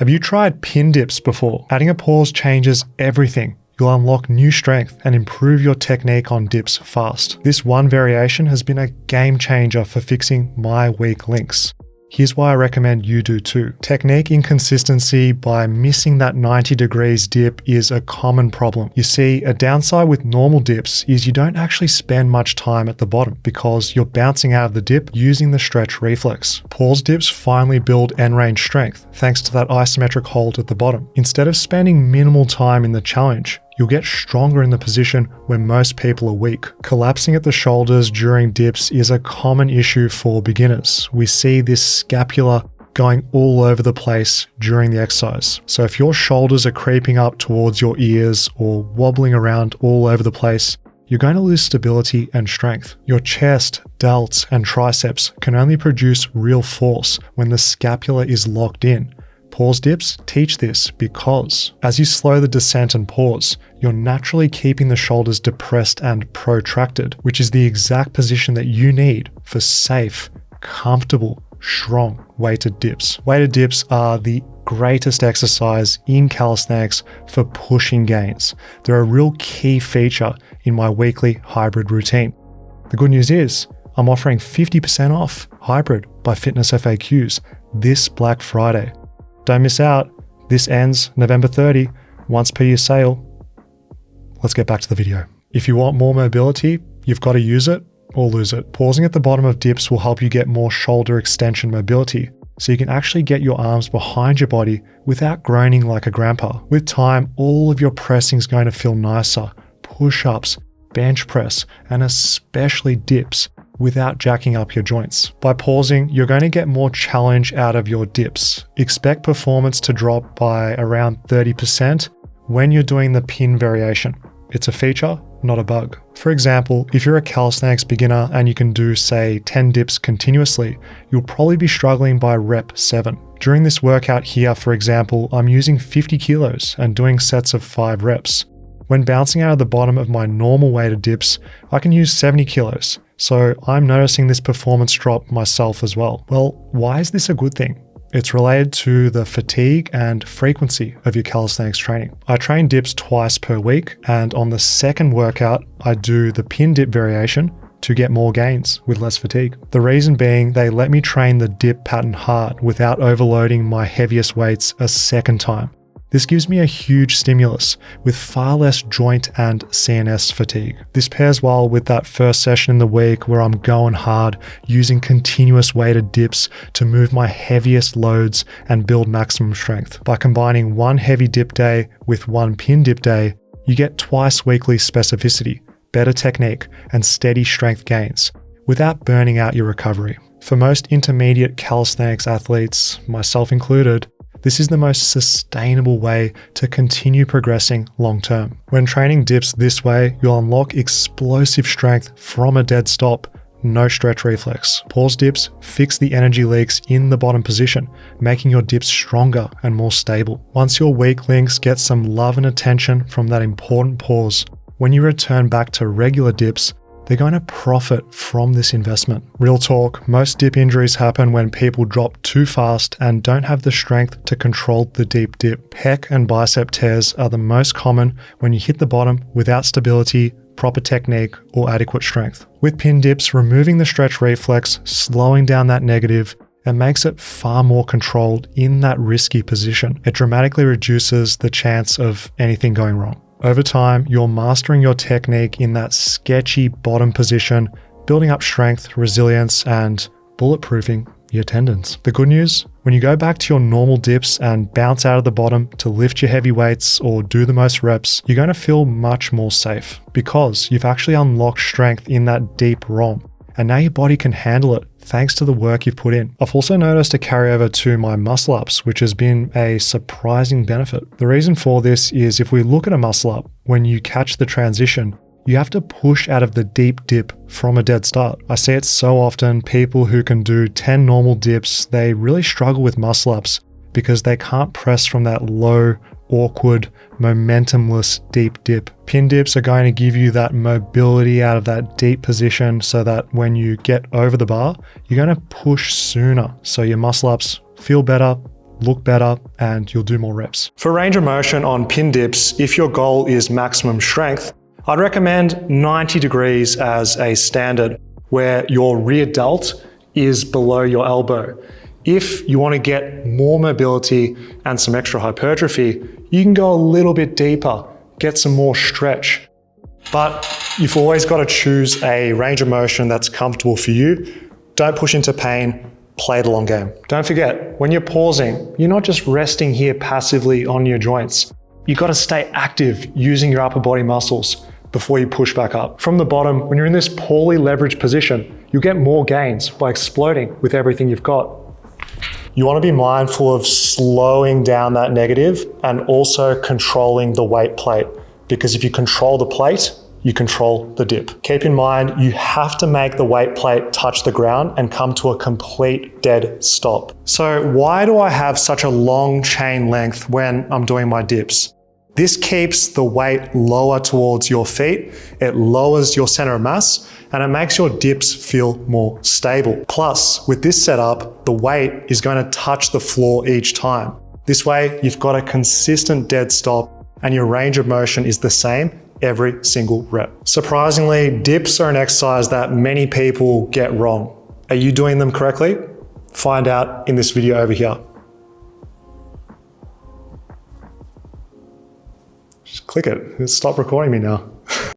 Have you tried pin dips before? Adding a pause changes everything. You'll unlock new strength and improve your technique on dips fast. This one variation has been a game changer for fixing my weak links. Here's why I recommend you do too. Technique inconsistency by missing that 90 degrees dip is a common problem. You see, a downside with normal dips is you don't actually spend much time at the bottom because you're bouncing out of the dip using the stretch reflex. Pause dips finally build end range strength thanks to that isometric hold at the bottom. Instead of spending minimal time in the challenge, you'll get stronger in the position where most people are weak. Collapsing at the shoulders during dips is a common issue for beginners. We see this scapula going all over the place during the exercise. So if your shoulders are creeping up towards your ears or wobbling around all over the place, you're going to lose stability and strength. Your chest, delts, and triceps can only produce real force when the scapula is locked in. Pause dips teach this because as you slow the descent and pause, you're naturally keeping the shoulders depressed and protracted, which is the exact position that you need for safe, comfortable, strong weighted dips. Weighted dips are the greatest exercise in calisthenics for pushing gains. They're a real key feature in my weekly hybrid routine. The good news is I'm offering 50% off hybrid by Fitness FAQs this Black Friday. Don't miss out. This ends November 30, once per year sale. Let's get back to the video. If you want more mobility, you've got to use it or lose it. Pausing at the bottom of dips will help you get more shoulder extension mobility, so you can actually get your arms behind your body without groaning like a grandpa. With time, all of your pressing is going to feel nicer. Push-ups, bench press, and especially dips without jacking up your joints. By pausing, you're going to get more challenge out of your dips. Expect performance to drop by around 30% when you're doing the pin variation. It's a feature, not a bug. For example, if you're a calisthenics beginner and you can do, say, 10 dips continuously, you'll probably be struggling by rep 7. During this workout here, for example, I'm using 50 kilos and doing sets of 5 reps. When bouncing out of the bottom of my normal weighted dips, I can use 70 kilos. So I'm noticing this performance drop myself as well. Well, why is this a good thing? It's related to the fatigue and frequency of your calisthenics training. I train dips twice per week, and on the second workout, I do the pin dip variation to get more gains with less fatigue. The reason being they let me train the dip pattern hard without overloading my heaviest weights a second time. This gives me a huge stimulus with far less joint and CNS fatigue. This pairs well with that first session in the week where I'm going hard using continuous weighted dips to move my heaviest loads and build maximum strength. By combining one heavy dip day with one pin dip day, you get twice weekly specificity, better technique, and steady strength gains without burning out your recovery. For most intermediate calisthenics athletes, myself included, this is the most sustainable way to continue progressing long term. When training dips this way, you'll unlock explosive strength from a dead stop, no stretch reflex. Pause dips fix the energy leaks in the bottom position, making your dips stronger and more stable. Once your weak links get some love and attention from that important pause, when you return back to regular dips, they're going to profit from this investment. Real talk, most dip injuries happen when people drop too fast and don't have the strength to control the deep dip. Pec and bicep tears are the most common when you hit the bottom without stability, proper technique, or adequate strength. With pin dips, removing the stretch reflex, slowing down that negative, and makes it far more controlled in that risky position. It dramatically reduces the chance of anything going wrong. Over time, you're mastering your technique in that sketchy bottom position, building up strength, resilience, and bulletproofing your tendons. The good news, when you go back to your normal dips and bounce out of the bottom to lift your heavy weights or do the most reps, you're going to feel much more safe because you've actually unlocked strength in that deep ROM. And now your body can handle it thanks to the work you've put in. I've also noticed a carryover to my muscle ups, which has been a surprising benefit. The reason for this is if we look at a muscle up, when you catch the transition, you have to push out of the deep dip from a dead start. I see it so often, people who can do 10 normal dips, they really struggle with muscle ups because they can't press from that low, awkward, momentumless deep dip. Pin dips are going to give you that mobility out of that deep position so that when you get over the bar, you're going to push sooner. So your muscle ups feel better, look better, and you'll do more reps. For range of motion on pin dips, if your goal is maximum strength, I'd recommend 90 degrees as a standard, where your rear delt is below your elbow. If you want to get more mobility and some extra hypertrophy, you can go a little bit deeper, get some more stretch. But you've always got to choose a range of motion that's comfortable for you. Don't push into pain, play the long game. Don't forget, when you're pausing, you're not just resting here passively on your joints. You've got to stay active using your upper body muscles before you push back up. From the bottom, when you're in this poorly leveraged position, you'll get more gains by exploding with everything you've got. You want to be mindful of slowing down that negative and also controlling the weight plate, because if you control the plate, you control the dip. Keep in mind, you have to make the weight plate touch the ground and come to a complete dead stop. So why do I have such a long chain length when I'm doing my dips? This keeps the weight lower towards your feet, it lowers your center of mass, and it makes your dips feel more stable. Plus, with this setup, the weight is going to touch the floor each time. This way, you've got a consistent dead stop and your range of motion is the same every single rep. Surprisingly, dips are an exercise that many people get wrong. Are you doing them correctly? Find out in this video over here. Just click it. Stop recording me now.